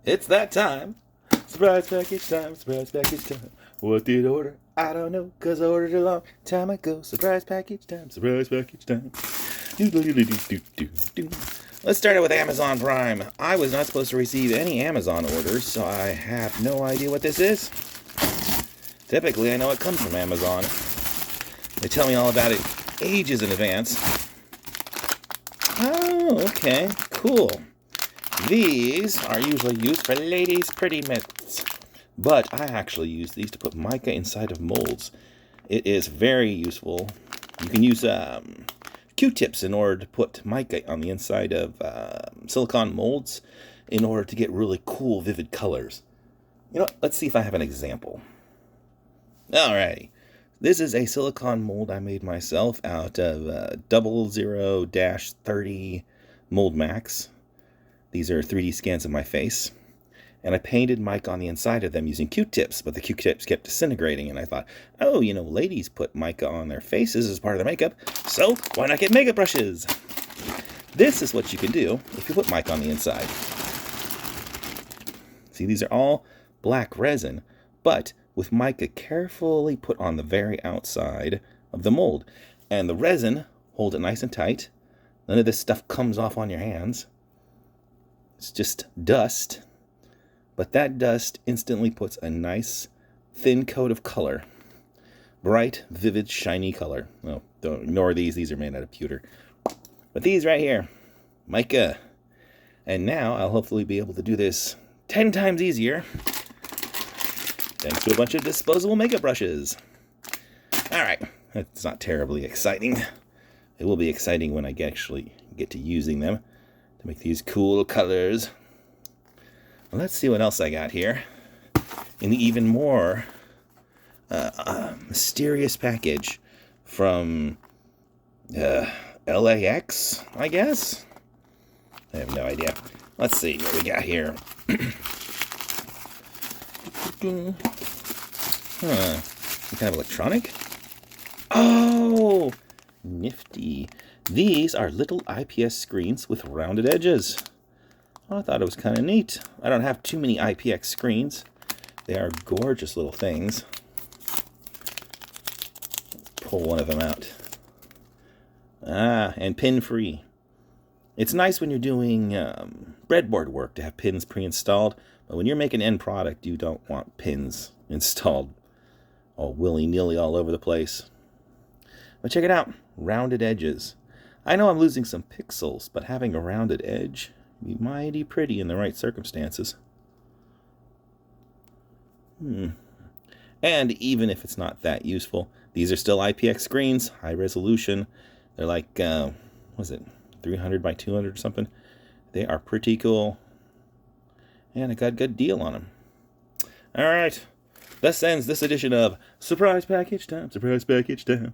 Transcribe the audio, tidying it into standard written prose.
It's that time. Surprise package time, surprise package time. What did I order? I don't know, cause I ordered a long time ago. Surprise package time, surprise package time. Let's start it with Amazon Prime. I was not supposed to receive any Amazon orders, so I have no idea what this is. Typically, I know it comes from Amazon. They tell me all about it ages in advance. Oh, okay, cool. These are usually used for ladies' pretty mitts, but I actually use these to put mica inside of molds. It is very useful. You can use Q-tips in order to put mica on the inside of silicone molds in order to get really cool, vivid colors. You know what? Let's see if I have an example. Alrighty. This is a silicone mold I made myself out of 00-30 Mold Max. These are 3D scans of my face. And I painted mica on the inside of them using Q-tips, but the Q-tips kept disintegrating, and I thought, oh, you know, ladies put mica on their faces as part of their makeup, so why not get makeup brushes? This is what you can do if you put mica on the inside. See, these are all black resin, but with mica carefully put on the very outside of the mold. And the resin, hold it nice and tight. None of this stuff comes off on your hands. It's just dust, but that dust instantly puts a nice thin coat of color. Bright, vivid, shiny color. Oh, don't ignore these. These are made out of pewter. But these right here, mica. And now I'll hopefully be able to do this 10 times easier thanks to a bunch of disposable makeup brushes. All right, that's not terribly exciting. It will be exciting when I actually get to using them to make these cool colors. Well, let's see what else I got here in the even more mysterious package from LAX, I guess? I have no idea. Let's see what we got here. Some kind of electronic? Oh, nifty. These are little IPS screens with rounded edges. Oh, I thought it was kind of neat. I don't have too many IPX screens. They are gorgeous little things. Let's pull one of them out. Ah, and pin-free. It's nice when you're doing breadboard work to have pins pre-installed, but when you're making end product, you don't want pins installed all willy-nilly all over the place. But check it out, rounded edges. I know I'm losing some pixels, but having a rounded edge would be mighty pretty in the right circumstances. And even if it's not that useful, these are still IPX screens, high resolution. They're like, what is it, 300 by 200 or something? They are pretty cool. And I got a good deal on them. All right. Thus ends this edition of Surprise Package Time, Surprise Package Time.